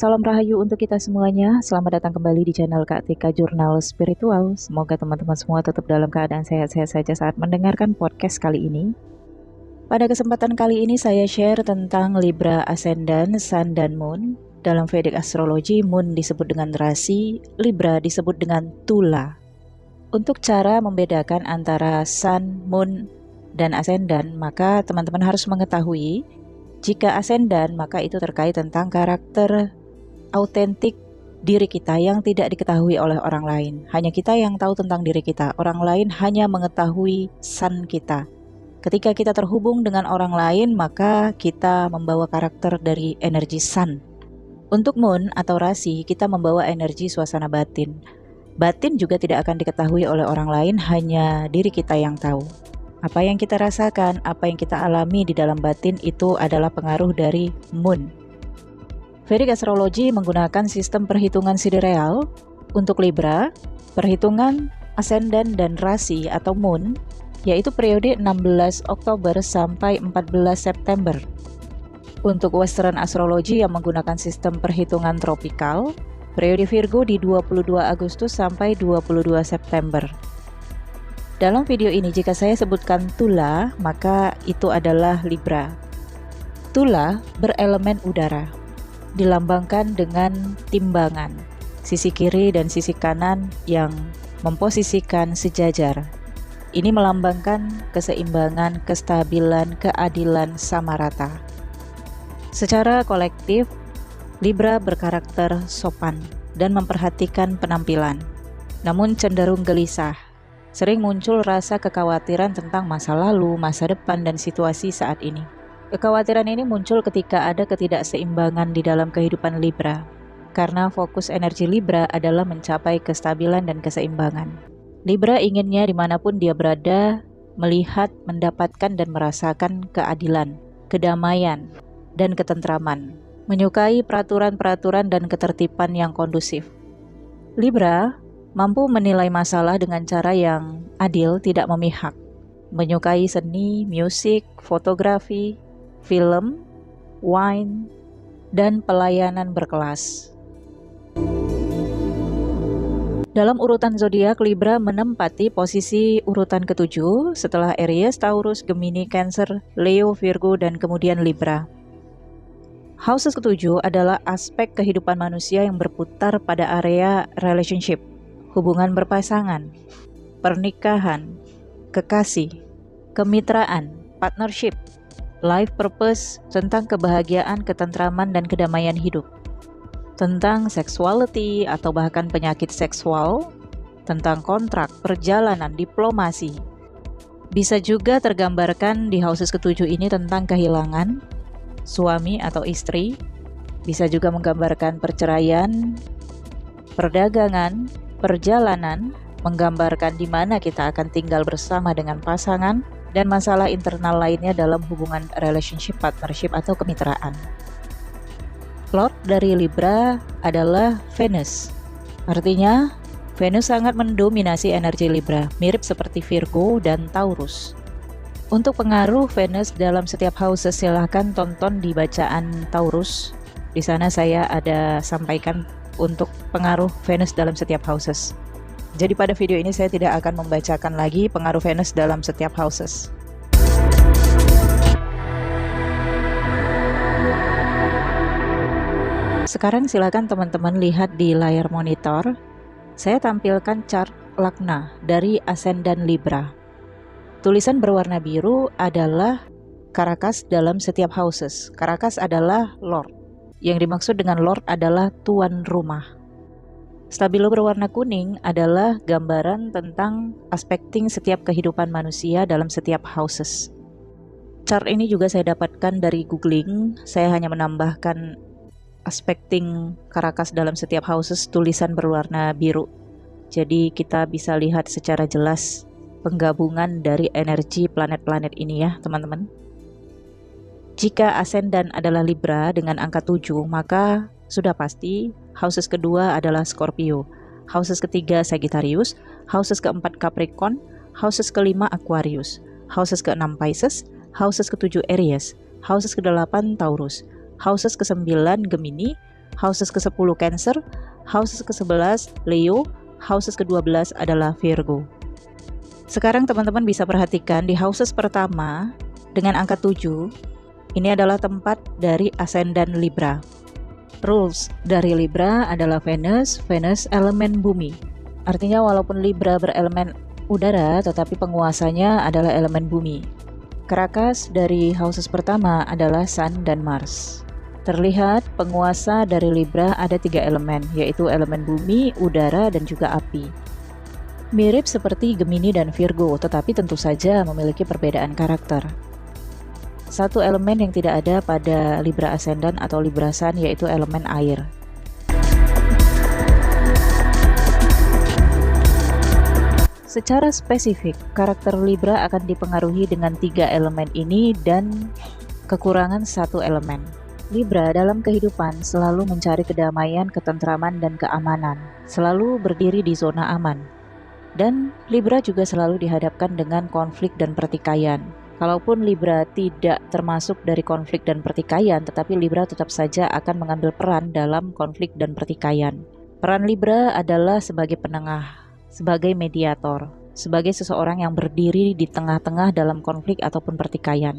Salam rahayu untuk kita semuanya. Selamat datang kembali di channel Kak Tika Jurnal Spiritual. Semoga teman-teman semua tetap dalam keadaan sehat-sehat saja saat mendengarkan podcast kali ini. Pada kesempatan kali ini saya share tentang Libra Ascendant, Sun, dan Moon. Dalam Vedic Astrology, Moon disebut dengan rasi, Libra disebut dengan tula. Untuk cara membedakan antara Sun, Moon, dan Ascendant, maka teman-teman harus mengetahui jika Ascendant, maka itu terkait tentang karakter autentik diri kita yang tidak diketahui oleh orang lain. Hanya kita yang tahu tentang diri kita. Orang lain hanya mengetahui sun kita. Ketika kita terhubung dengan orang lain, maka kita membawa karakter dari energi sun. Untuk moon atau rasi, kita membawa energi suasana batin. Batin juga tidak akan diketahui oleh orang lain, hanya diri kita yang tahu. Apa yang kita rasakan, apa yang kita alami di dalam batin itu adalah pengaruh dari moon. Vedic Astrology menggunakan sistem perhitungan sidereal. Untuk Libra, perhitungan ascendant dan rasi atau moon, yaitu periode 16 Oktober sampai 14 September. Untuk Western Astrology yang menggunakan sistem perhitungan tropikal, periode Virgo di 22 Agustus sampai 22 September. Dalam video ini jika saya sebutkan Tula, maka itu adalah Libra. Tula berelemen udara, dilambangkan dengan timbangan, sisi kiri dan sisi kanan yang memposisikan sejajar. Ini melambangkan keseimbangan, kestabilan, keadilan, sama rata. Secara kolektif, Libra berkarakter sopan dan memperhatikan penampilan, namun cenderung gelisah. Sering muncul rasa kekhawatiran tentang masa lalu, masa depan, dan situasi saat ini. Kekhawatiran ini muncul ketika ada ketidakseimbangan di dalam kehidupan Libra, karena fokus energi Libra adalah mencapai kestabilan dan keseimbangan. Libra inginnya dimanapun dia berada, melihat, mendapatkan, dan merasakan keadilan, kedamaian, dan ketentraman, menyukai peraturan-peraturan dan ketertiban yang kondusif. Libra mampu menilai masalah dengan cara yang adil, tidak memihak, menyukai seni, musik, fotografi, film, wine, dan pelayanan berkelas. Dalam urutan zodiak, Libra menempati posisi urutan ke-7 setelah Aries, Taurus, Gemini, Cancer, Leo, Virgo, dan kemudian Libra. Houses ke-7 adalah aspek kehidupan manusia yang berputar pada area relationship, hubungan berpasangan, pernikahan, kekasih, kemitraan, partnership, life purpose, tentang kebahagiaan, ketentraman, dan kedamaian hidup, tentang sexuality atau bahkan penyakit seksual, tentang kontrak, perjalanan, diplomasi. Bisa juga tergambarkan di houses ke-7 ini tentang kehilangan suami atau istri, bisa juga menggambarkan perceraian, perdagangan, perjalanan, menggambarkan di mana kita akan tinggal bersama dengan pasangan, dan masalah internal lainnya dalam hubungan relationship, partnership, atau kemitraan. Lord dari Libra adalah Venus. Artinya, Venus sangat mendominasi energi Libra, mirip seperti Virgo dan Taurus. Untuk pengaruh Venus dalam setiap houses, silahkan tonton di bacaan Taurus. Di sana saya ada sampaikan untuk pengaruh Venus dalam setiap houses. Jadi pada video ini saya tidak akan membacakan lagi pengaruh Venus dalam setiap houses. Sekarang silakan teman-teman lihat di layar monitor. Saya tampilkan chart Lagna dari Ascendant Libra. Tulisan berwarna biru adalah Karakas dalam setiap houses. Karakas adalah Lord. Yang dimaksud dengan Lord adalah tuan rumah. Stabilo berwarna kuning adalah gambaran tentang aspekting setiap kehidupan manusia dalam setiap houses. Chart ini juga saya dapatkan dari googling. Saya hanya menambahkan aspekting Karakas dalam setiap houses tulisan berwarna biru. Jadi kita bisa lihat secara jelas penggabungan dari energi planet-planet ini ya teman-teman. Jika ascendant adalah Libra dengan angka 7, maka sudah pasti houses kedua adalah Scorpio, houses ketiga Sagittarius, houses keempat Capricorn, houses kelima Aquarius, houses keenam Pisces, houses ketujuh Aries, houses ke-8 Taurus, houses ke-9 Gemini, houses ke-10 Cancer, houses ke-11 Leo, houses ke-12 adalah Virgo. Sekarang teman-teman bisa perhatikan di houses pertama dengan angka 7, ini adalah tempat dari ascendant Libra. Rules dari Libra adalah Venus elemen bumi. Artinya walaupun Libra berelemen udara, tetapi penguasanya adalah elemen bumi. Karakas dari houses pertama adalah Sun dan Mars. Terlihat penguasa dari Libra ada 3 elemen, yaitu elemen bumi, udara, dan juga api. Mirip seperti Gemini dan Virgo, tetapi tentu saja memiliki perbedaan karakter. Satu elemen yang tidak ada pada Libra Ascendant atau Libra Sun yaitu elemen air. Secara spesifik, karakter Libra akan dipengaruhi dengan 3 elemen ini dan kekurangan satu elemen. Libra dalam kehidupan selalu mencari kedamaian, ketentraman, dan keamanan, selalu berdiri di zona aman. Dan Libra juga selalu dihadapkan dengan konflik dan pertikaian. Kalaupun Libra tidak termasuk dari konflik dan pertikaian, tetapi Libra tetap saja akan mengambil peran dalam konflik dan pertikaian. Peran Libra adalah sebagai penengah, sebagai mediator, sebagai seseorang yang berdiri di tengah-tengah dalam konflik ataupun pertikaian.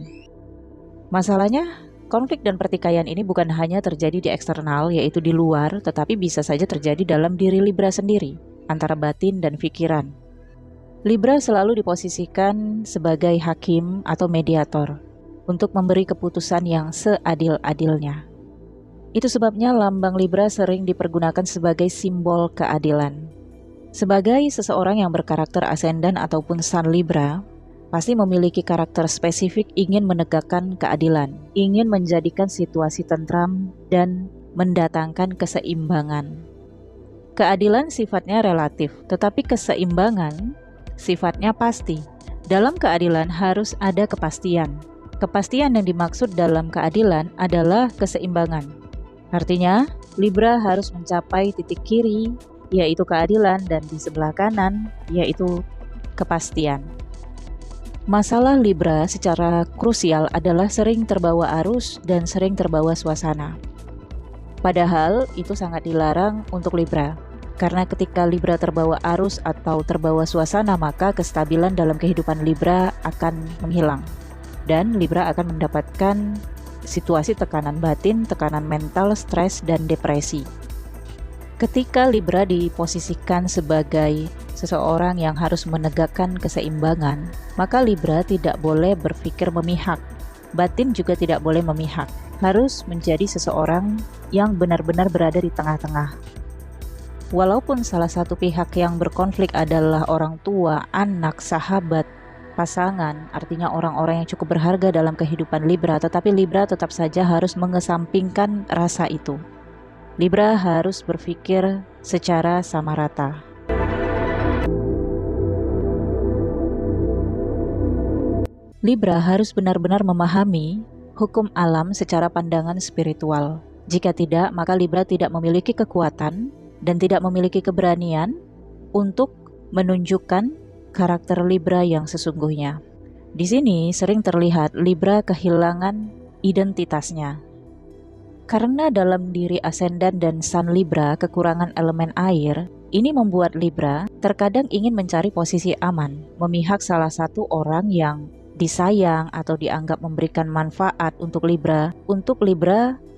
Masalahnya, konflik dan pertikaian ini bukan hanya terjadi di eksternal, yaitu di luar, tetapi bisa saja terjadi dalam diri Libra sendiri, antara batin dan pikiran. Libra selalu diposisikan sebagai hakim atau mediator untuk memberi keputusan yang seadil-adilnya. Itu sebabnya lambang Libra sering dipergunakan sebagai simbol keadilan. Sebagai seseorang yang berkarakter ascendant ataupun Sun Libra, pasti memiliki karakter spesifik ingin menegakkan keadilan, ingin menjadikan situasi tentram dan mendatangkan keseimbangan. Keadilan sifatnya relatif, tetapi keseimbangan sifatnya pasti. Dalam keadilan harus ada kepastian. Kepastian yang dimaksud dalam keadilan adalah keseimbangan. Artinya, Libra harus mencapai titik kiri, yaitu keadilan, dan di sebelah kanan, yaitu kepastian. Masalah Libra secara krusial adalah sering terbawa arus dan sering terbawa suasana. Padahal itu sangat dilarang untuk Libra. Karena ketika Libra terbawa arus atau terbawa suasana, maka kestabilan dalam kehidupan Libra akan menghilang. Dan Libra akan mendapatkan situasi tekanan batin, tekanan mental, stres, dan depresi. Ketika Libra diposisikan sebagai seseorang yang harus menegakkan keseimbangan, maka Libra tidak boleh berpikir memihak. Batin juga tidak boleh memihak. Harus menjadi seseorang yang benar-benar berada di tengah-tengah. Walaupun salah satu pihak yang berkonflik adalah orang tua, anak, sahabat, pasangan, artinya orang-orang yang cukup berharga dalam kehidupan Libra, tetapi Libra tetap saja harus mengesampingkan rasa itu. Libra harus berpikir secara sama rata. Libra harus benar-benar memahami hukum alam secara pandangan spiritual. Jika tidak, maka Libra tidak memiliki kekuatan dan tidak memiliki keberanian untuk menunjukkan karakter Libra yang sesungguhnya. Di sini sering terlihat Libra kehilangan identitasnya. Karena dalam diri ascendant dan Sun Libra kekurangan elemen air, ini membuat Libra terkadang ingin mencari posisi aman, memihak salah satu orang yang disayang atau dianggap memberikan manfaat untuk Libra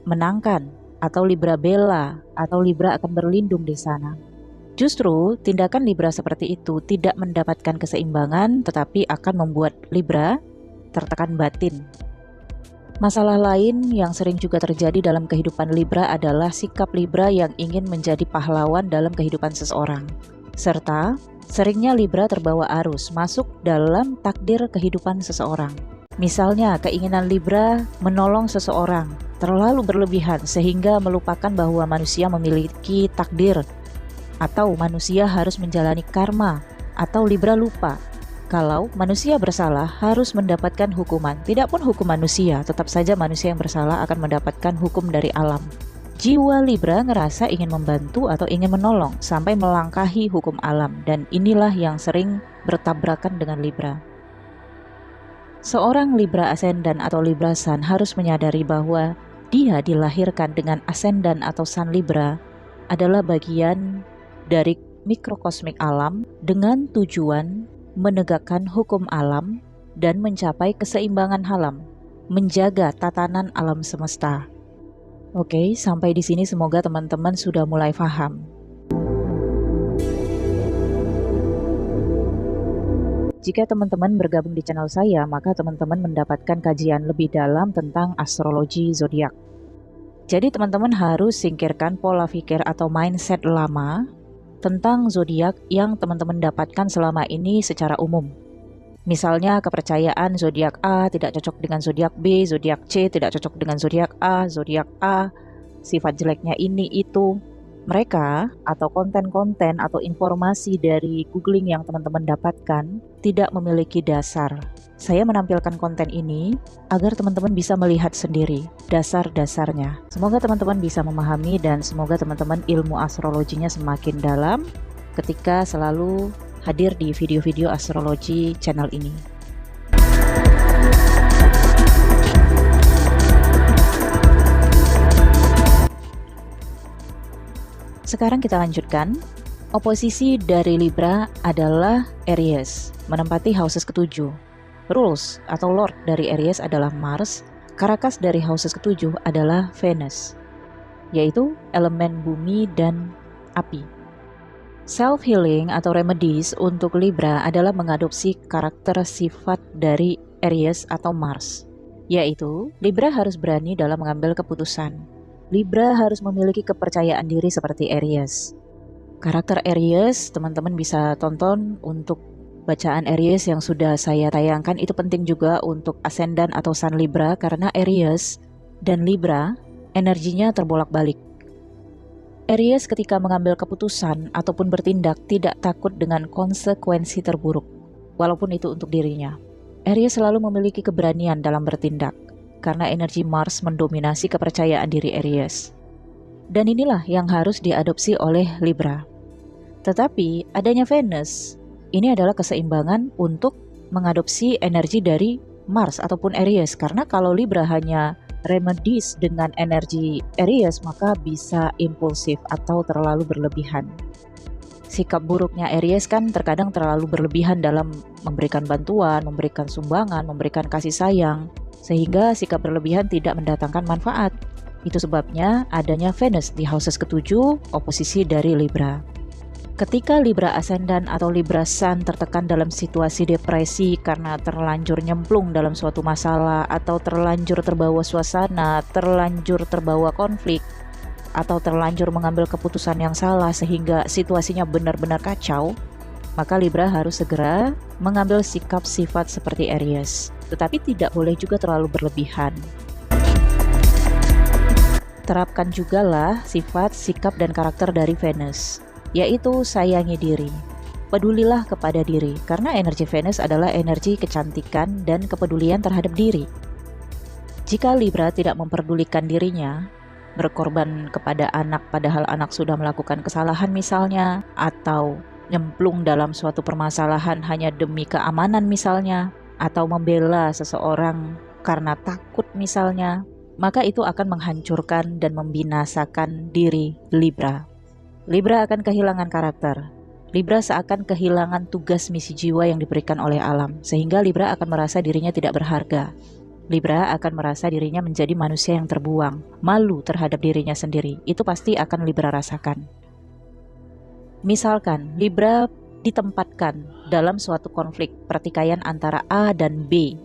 menangkan, atau Libra bela, atau Libra akan berlindung di sana. Justru tindakan Libra seperti itu tidak mendapatkan keseimbangan, tetapi akan membuat Libra tertekan batin. Masalah lain yang sering juga terjadi dalam kehidupan Libra adalah sikap Libra yang ingin menjadi pahlawan dalam kehidupan seseorang. Serta seringnya Libra terbawa arus masuk dalam takdir kehidupan seseorang. Misalnya keinginan Libra menolong seseorang terlalu berlebihan sehingga melupakan bahwa manusia memiliki takdir atau manusia harus menjalani karma, atau Libra lupa kalau manusia bersalah harus mendapatkan hukuman. Tidak pun hukum manusia, tetap saja manusia yang bersalah akan mendapatkan hukum dari alam. Jiwa Libra ngerasa ingin membantu atau ingin menolong sampai melangkahi hukum alam, dan inilah yang sering bertabrakan dengan Libra. Seorang Libra Ascendant atau Libra Sun harus menyadari bahwa dia dilahirkan dengan ascendant atau Sun Libra adalah bagian dari mikrokosmik alam dengan tujuan menegakkan hukum alam dan mencapai keseimbangan alam, menjaga tatanan alam semesta. Oke, sampai di sini semoga teman-teman sudah mulai paham. Jika teman-teman bergabung di channel saya, maka teman-teman mendapatkan kajian lebih dalam tentang astrologi zodiak. Jadi teman-teman harus singkirkan pola pikir atau mindset lama tentang zodiak yang teman-teman dapatkan selama ini secara umum. Misalnya kepercayaan zodiak A tidak cocok dengan zodiak B, zodiak C tidak cocok dengan zodiak A, sifat jeleknya ini itu. Mereka atau konten-konten atau informasi dari googling yang teman-teman dapatkan tidak memiliki dasar. Saya menampilkan konten ini agar teman-teman bisa melihat sendiri dasar-dasarnya. Semoga teman-teman bisa memahami dan semoga teman-teman ilmu astrologinya semakin dalam ketika selalu hadir di video-video astrologi channel ini. Sekarang kita lanjutkan. Oposisi dari Libra adalah Aries, menempati houses ketujuh. Rules atau Lord dari Aries adalah Mars, Karakas dari houses ketujuh adalah Venus, yaitu elemen bumi dan api. Self-healing atau remedies untuk Libra adalah mengadopsi karakter sifat dari Aries atau Mars, yaitu Libra harus berani dalam mengambil keputusan. Libra harus memiliki kepercayaan diri seperti Aries. Karakter Aries, teman-teman bisa tonton untuk bacaan Aries yang sudah saya tayangkan. Itu penting juga untuk ascendant atau Sun Libra karena Aries dan Libra energinya terbolak-balik. Aries ketika mengambil keputusan ataupun bertindak tidak takut dengan konsekuensi terburuk, walaupun itu untuk dirinya. Aries selalu memiliki keberanian dalam bertindak karena energi Mars mendominasi kepercayaan diri Aries. Dan inilah yang harus diadopsi oleh Libra. Tetapi adanya Venus, ini adalah keseimbangan untuk mengadopsi energi dari Mars ataupun Aries. Karena kalau Libra hanya remedies dengan energi Aries, maka bisa impulsif atau terlalu berlebihan. Sikap buruknya Aries kan terkadang terlalu berlebihan dalam memberikan bantuan, memberikan sumbangan, memberikan kasih sayang, sehingga sikap berlebihan tidak mendatangkan manfaat. Itu sebabnya adanya Venus di houses ketujuh, oposisi dari Libra. Ketika Libra ascendant atau Libra Sun tertekan dalam situasi depresi karena terlanjur nyemplung dalam suatu masalah atau terlanjur terbawa suasana, terlanjur terbawa konflik, atau terlanjur mengambil keputusan yang salah sehingga situasinya benar-benar kacau, maka Libra harus segera mengambil sikap sifat seperti Aries. Tetapi tidak boleh juga terlalu berlebihan. Terapkan jugalah sifat, sikap, dan karakter dari Venus, yaitu sayangi diri. Pedulilah kepada diri, karena energi Venus adalah energi kecantikan dan kepedulian terhadap diri. Jika Libra tidak memperdulikan dirinya, berkorban kepada anak padahal anak sudah melakukan kesalahan misalnya, atau nyemplung dalam suatu permasalahan hanya demi keamanan misalnya, atau membela seseorang karena takut misalnya, maka itu akan menghancurkan dan membinasakan diri Libra. Libra akan kehilangan karakter. Libra seakan kehilangan tugas misi jiwa yang diberikan oleh alam, sehingga Libra akan merasa dirinya tidak berharga. Libra akan merasa dirinya menjadi manusia yang terbuang, malu terhadap dirinya sendiri. Itu pasti akan Libra rasakan. Misalkan Libra ditempatkan dalam suatu konflik pertikaian antara A dan B,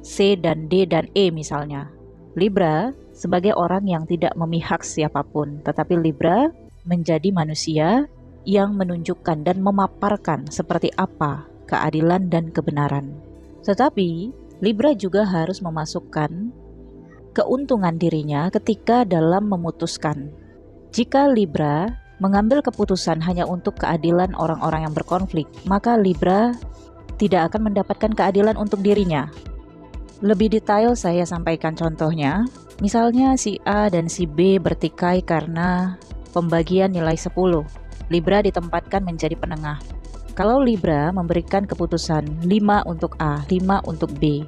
C dan D dan E misalnya. Libra sebagai orang yang tidak memihak siapapun, tetapi Libra menjadi manusia yang menunjukkan dan memaparkan seperti apa keadilan dan kebenaran. Tetapi Libra juga harus memasukkan keuntungan dirinya ketika dalam memutuskan. Jika Libra mengambil keputusan hanya untuk keadilan orang-orang yang berkonflik, maka Libra tidak akan mendapatkan keadilan untuk dirinya. Lebih detail saya sampaikan contohnya. Misalnya si A dan si B bertikai karena pembagian nilai 10. Libra ditempatkan menjadi penengah. Kalau Libra memberikan keputusan 5 untuk A, 5 untuk B,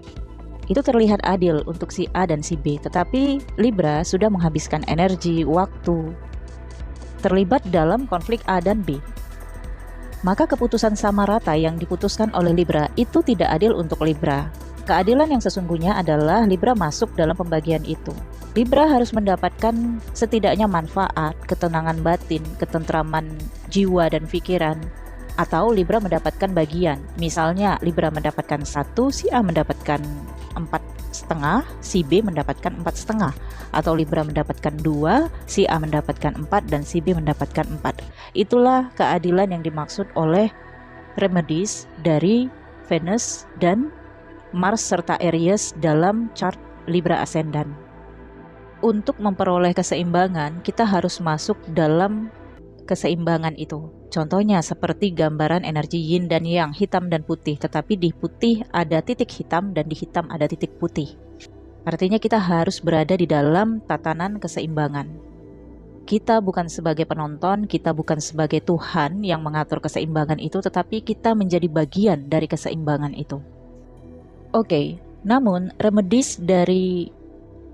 Itu terlihat adil untuk si A dan si B, tetapi Libra sudah menghabiskan energi, waktu, terlibat dalam konflik A dan B. Maka keputusan sama rata yang diputuskan oleh Libra itu tidak adil untuk Libra. Keadilan yang sesungguhnya adalah Libra masuk dalam pembagian itu. Libra harus mendapatkan setidaknya manfaat, ketenangan batin, ketentraman jiwa dan pikiran. Atau Libra mendapatkan bagian. Misalnya Libra mendapatkan 1, si A mendapatkan 4,5, si B mendapatkan 4,5. Atau Libra mendapatkan 2, si A mendapatkan 4, dan si B mendapatkan 4. Itulah keadilan yang dimaksud oleh remedies dari Venus dan Mars serta Aries dalam chart Libra Ascendant. Untuk memperoleh keseimbangan, kita harus masuk dalam keseimbangan itu. Contohnya seperti gambaran energi yin dan yang, hitam dan putih, tetapi di putih ada titik hitam dan di hitam ada titik putih. Artinya kita harus berada di dalam tatanan keseimbangan. Kita bukan sebagai penonton, kita bukan sebagai Tuhan yang mengatur keseimbangan itu, tetapi kita menjadi bagian dari keseimbangan itu. Oke, namun remedies dari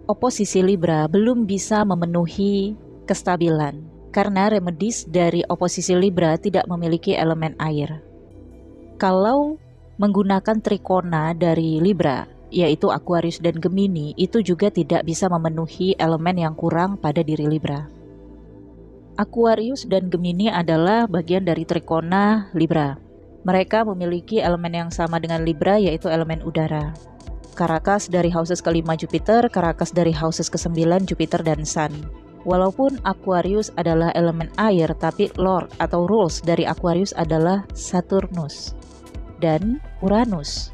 oposisi Libra belum bisa memenuhi kestabilan. Karena remedies dari oposisi Libra tidak memiliki elemen air. Kalau menggunakan trikona dari Libra, yaitu Aquarius dan Gemini, itu juga tidak bisa memenuhi elemen yang kurang pada diri Libra. Aquarius dan Gemini adalah bagian dari trikona Libra. Mereka memiliki elemen yang sama dengan Libra, yaitu elemen udara. Karakas dari houses ke-5 Jupiter, Karakas dari houses ke-9 Jupiter dan Sun. Walaupun Aquarius adalah elemen air, tapi Lord atau rules dari Aquarius adalah Saturnus dan Uranus.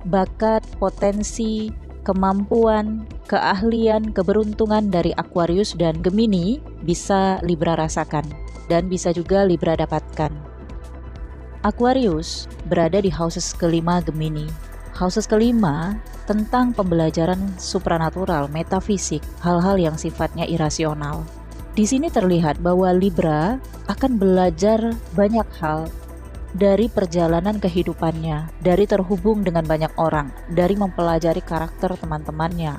Bakat, potensi, kemampuan, keahlian, keberuntungan dari Aquarius dan Gemini bisa Libra rasakan dan bisa juga Libra dapatkan. Aquarius berada di houses ke-5 Gemini. Houses ke-5 tentang pembelajaran supranatural, metafisik, hal-hal yang sifatnya irasional. Di sini terlihat bahwa Libra akan belajar banyak hal dari perjalanan kehidupannya, dari terhubung dengan banyak orang, dari mempelajari karakter teman-temannya.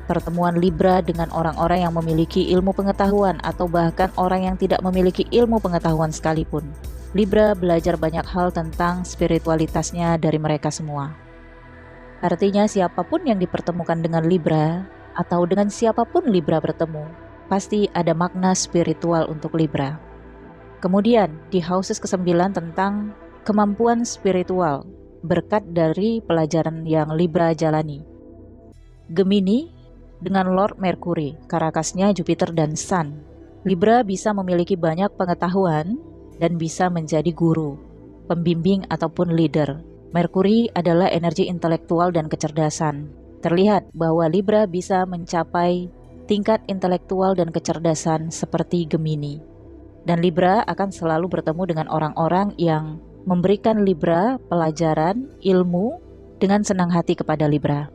Pertemuan Libra dengan orang-orang yang memiliki ilmu pengetahuan atau bahkan orang yang tidak memiliki ilmu pengetahuan sekalipun. Libra belajar banyak hal tentang spiritualitasnya dari mereka semua. Artinya siapapun yang dipertemukan dengan Libra atau dengan siapapun Libra bertemu, pasti ada makna spiritual untuk Libra. Kemudian di houses ke-9 tentang kemampuan spiritual, berkat dari pelajaran yang Libra jalani. Gemini dengan Lord Mercury, Karakasnya Jupiter dan Sun. Libra bisa memiliki banyak pengetahuan dan bisa menjadi guru, pembimbing ataupun leader. Merkuri adalah energi intelektual dan kecerdasan. Terlihat bahwa Libra bisa mencapai tingkat intelektual dan kecerdasan seperti Gemini. Dan Libra akan selalu bertemu dengan orang-orang yang memberikan Libra pelajaran, ilmu dengan senang hati kepada Libra.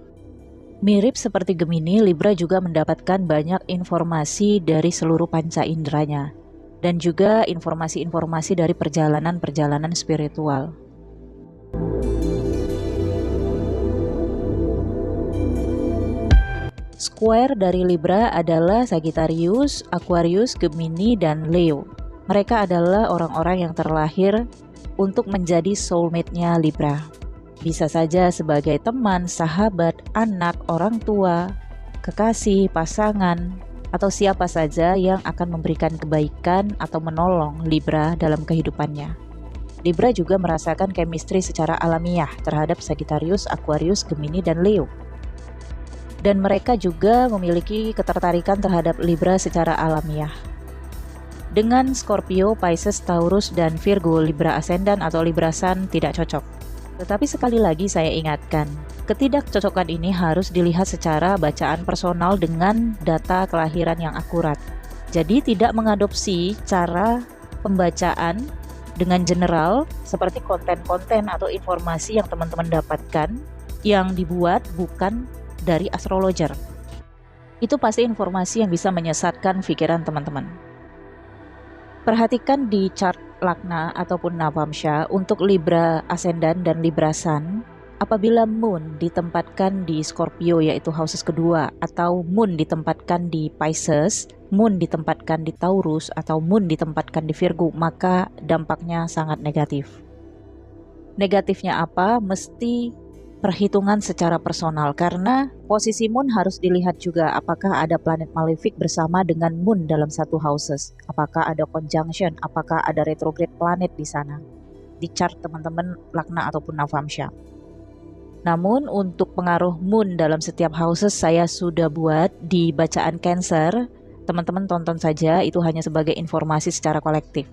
Mirip seperti Gemini, Libra juga mendapatkan banyak informasi dari seluruh panca inderanya dan juga informasi-informasi dari perjalanan-perjalanan spiritual. Square dari Libra adalah Sagittarius, Aquarius, Gemini, dan Leo. Mereka adalah orang-orang yang terlahir untuk menjadi soulmate-nya Libra. Bisa saja sebagai teman, sahabat, anak, orang tua, kekasih, pasangan, atau siapa saja yang akan memberikan kebaikan atau menolong Libra dalam kehidupannya. Libra juga merasakan chemistry secara alamiah terhadap Sagittarius, Aquarius, Gemini, dan Leo. Dan mereka juga memiliki ketertarikan terhadap Libra secara alamiah. Dengan Scorpio, Pisces, Taurus, dan Virgo, Libra Ascendant atau Libra Sun tidak cocok. Tetapi sekali lagi saya ingatkan, ketidakcocokan ini harus dilihat secara bacaan personal dengan data kelahiran yang akurat. Jadi tidak mengadopsi cara pembacaan dengan general seperti konten-konten atau informasi yang teman-teman dapatkan yang dibuat bukan dari astrologer. Itu pasti informasi yang bisa menyesatkan pikiran teman-teman. Perhatikan di chart Lagna ataupun Navamsha untuk Libra Ascendant dan Libra Sun, Apabila Moon ditempatkan di Scorpio yaitu houses kedua, atau Moon ditempatkan di Pisces, Moon ditempatkan di Taurus, atau Moon ditempatkan di Virgo, maka dampaknya sangat negatif. Negatifnya apa? Mesti perhitungan secara personal, karena posisi Moon harus dilihat juga apakah ada planet malefik bersama dengan Moon dalam satu houses, apakah ada conjunction, apakah ada retrograde planet di sana. Di chart teman-teman Lagna ataupun Navamsha. Namun untuk pengaruh Moon dalam setiap houses saya sudah buat di bacaan Cancer. Teman-teman tonton saja, itu hanya sebagai informasi secara kolektif.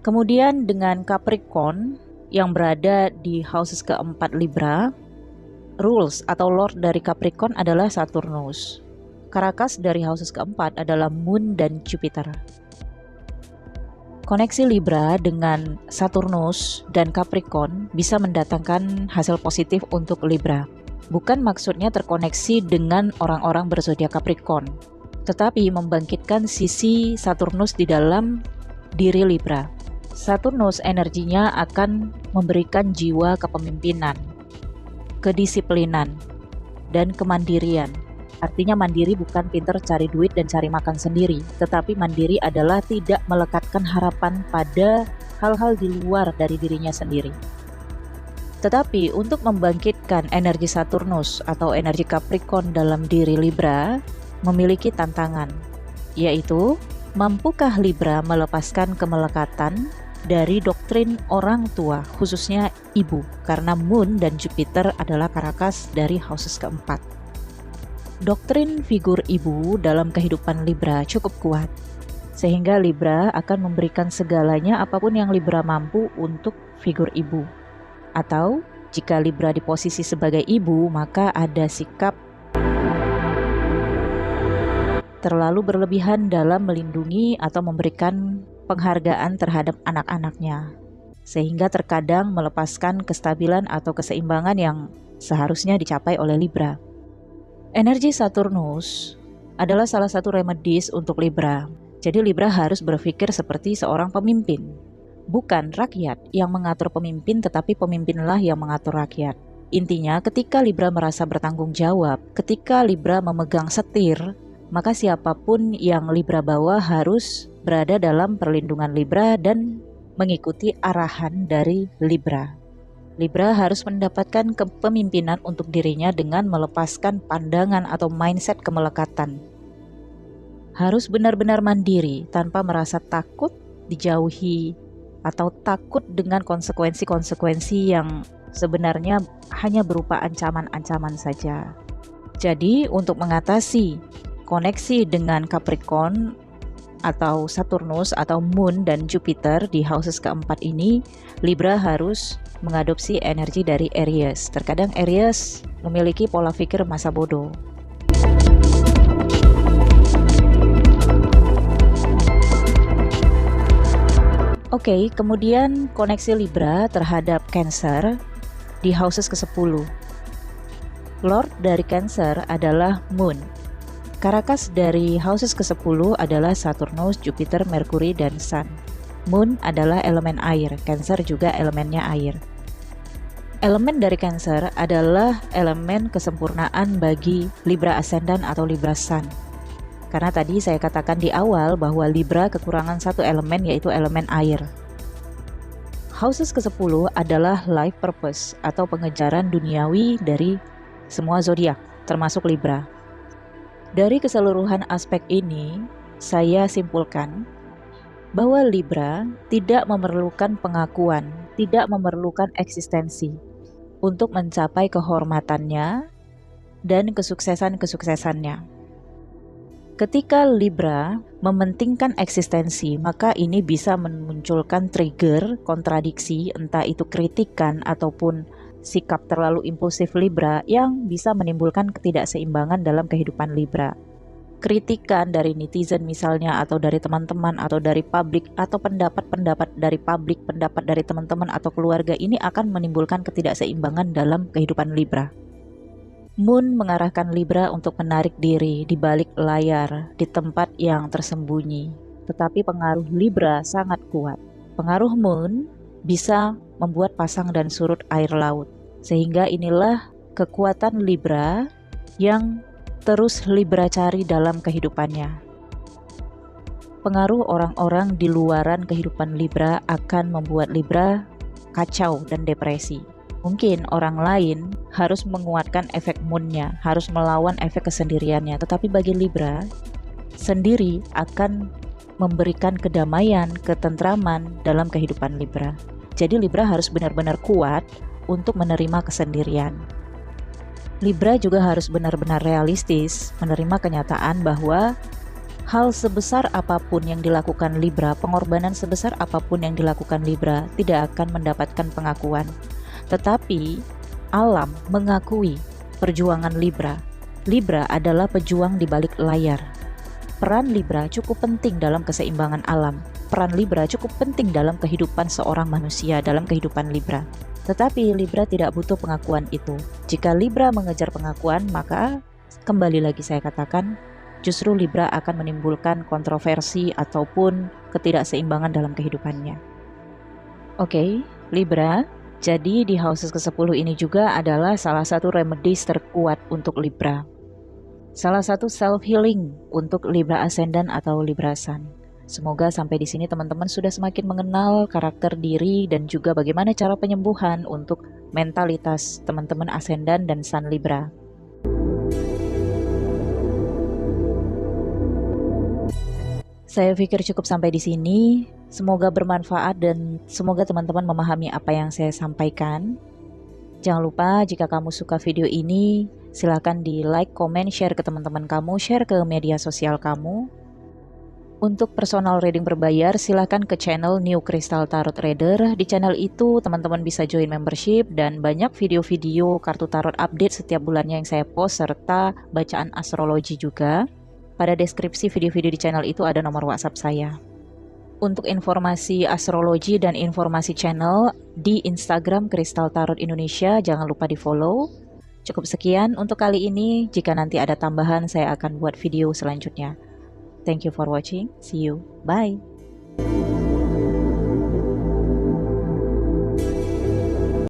Kemudian dengan Capricorn yang berada di houses keempat Libra, rules atau lord dari Capricorn adalah Saturnus. Karakas dari houses keempat adalah Moon dan Jupiter. Koneksi Libra dengan Saturnus dan Capricorn bisa mendatangkan hasil positif untuk Libra. Bukan maksudnya terkoneksi dengan orang-orang berzodiak Capricorn, tetapi membangkitkan sisi Saturnus di dalam diri Libra. Saturnus energinya akan memberikan jiwa kepemimpinan, kedisiplinan, dan kemandirian. Artinya mandiri bukan pinter cari duit dan cari makan sendiri, tetapi mandiri adalah tidak melekatkan harapan pada hal-hal di luar dari dirinya sendiri. Tetapi untuk membangkitkan energi Saturnus atau energi Capricorn dalam diri Libra memiliki tantangan, yaitu mampukah Libra melepaskan kemelekatan dari doktrin orang tua, khususnya ibu, karena Moon dan Jupiter adalah karakas dari houses keempat. Doktrin figur ibu dalam kehidupan Libra cukup kuat, sehingga Libra akan memberikan segalanya apapun yang Libra mampu untuk figur ibu. Atau jika Libra di posisi sebagai ibu, maka ada sikap terlalu berlebihan dalam melindungi atau memberikan penghargaan terhadap anak-anaknya, sehingga terkadang melepaskan kestabilan atau keseimbangan yang seharusnya dicapai oleh Libra. Energi Saturnus adalah salah satu remedies untuk Libra. Jadi Libra harus berpikir seperti seorang pemimpin. Bukan rakyat yang mengatur pemimpin, tetapi pemimpinlah yang mengatur rakyat. Intinya ketika Libra merasa bertanggung jawab, ketika Libra memegang setir, maka siapapun yang Libra bawa harus berada dalam perlindungan Libra dan mengikuti arahan dari Libra. Libra harus mendapatkan kepemimpinan untuk dirinya dengan melepaskan pandangan atau mindset kemelekatan. Harus benar-benar mandiri tanpa merasa takut dijauhi atau takut dengan konsekuensi-konsekuensi yang sebenarnya hanya berupa ancaman-ancaman saja. Jadi untuk mengatasi koneksi dengan Capricorn atau Saturnus atau Moon dan Jupiter di houses keempat ini, Libra harus mengadopsi energi dari Aries. Terkadang Aries memiliki pola pikir masa bodoh. Oke, kemudian koneksi Libra terhadap Cancer di houses ke-10. Lord dari Cancer adalah Moon. Karakas dari houses ke-10 adalah Saturnus, Jupiter, Merkuri, dan Sun. Moon adalah elemen air, Cancer juga elemennya air. Elemen dari Cancer adalah elemen kesempurnaan bagi Libra Ascendant atau Libra Sun. Karena tadi saya katakan di awal bahwa Libra kekurangan satu elemen, yaitu elemen air. Houses ke-10 adalah life purpose atau pengejaran duniawi dari semua zodiak, termasuk Libra. Dari keseluruhan aspek ini, saya simpulkan bahwa Libra tidak memerlukan pengakuan, tidak memerlukan eksistensi untuk mencapai kehormatannya dan kesuksesan-kesuksesannya. Ketika Libra mementingkan eksistensi, maka ini bisa memunculkan trigger kontradiksi, entah itu kritikan ataupun sikap terlalu impulsif Libra yang bisa menimbulkan ketidakseimbangan dalam kehidupan Libra. Kritikan dari netizen misalnya, atau dari teman-teman, atau dari publik, atau pendapat-pendapat dari publik, pendapat dari teman-teman atau keluarga, ini akan menimbulkan ketidakseimbangan dalam kehidupan Libra. Moon mengarahkan Libra untuk menarik diri di balik layar, di tempat yang tersembunyi. Tetapi pengaruh Libra sangat kuat. Pengaruh Moon bisa membuat pasang dan surut air laut. Sehingga inilah kekuatan Libra yang terus Libra cari dalam kehidupannya. Pengaruh orang-orang di luaran kehidupan Libra akan membuat Libra kacau dan depresi. Mungkin orang lain harus menguatkan efek moonnya, harus melawan efek kesendiriannya. Tetapi bagi Libra, sendiri akan memberikan kedamaian, ketentraman dalam kehidupan Libra. Jadi Libra harus benar-benar kuat untuk menerima kesendirian. Libra juga harus benar-benar realistis menerima kenyataan bahwa hal sebesar apapun yang dilakukan Libra, pengorbanan sebesar apapun yang dilakukan Libra tidak akan mendapatkan pengakuan. Tetapi alam mengakui perjuangan Libra. Libra adalah pejuang di balik layar. Peran Libra cukup penting dalam keseimbangan alam. Peran Libra cukup penting dalam kehidupan seorang manusia, dalam kehidupan Libra. Tetapi Libra tidak butuh pengakuan itu. Jika Libra mengejar pengakuan, maka kembali lagi saya katakan, justru Libra akan menimbulkan kontroversi ataupun ketidakseimbangan dalam kehidupannya. Oke, Libra, jadi di houses ke-10 ini juga adalah salah satu remedies terkuat untuk Libra. Salah satu self-healing untuk Libra Ascendant atau Libra Sun. Semoga sampai di sini teman-teman sudah semakin mengenal karakter diri dan juga bagaimana cara penyembuhan untuk mentalitas teman-teman Ascendant dan Sun Libra. Saya pikir cukup sampai di sini. Semoga bermanfaat dan semoga teman-teman memahami apa yang saya sampaikan. Jangan lupa jika kamu suka video ini, silakan di like, comment, share ke teman-teman kamu, share ke media sosial kamu. Untuk personal reading berbayar, silakan ke channel New Crystal Tarot Reader. Di channel itu teman-teman bisa join membership dan banyak video-video kartu tarot update setiap bulannya yang saya post serta bacaan astrologi juga. Pada deskripsi video-video di channel itu ada nomor WhatsApp saya. Untuk informasi astrologi dan informasi channel di Instagram Crystal Tarot Indonesia, jangan lupa di follow. Cukup sekian untuk kali ini. Jika nanti ada tambahan, saya akan buat video selanjutnya. Thank you for watching. See you. Bye.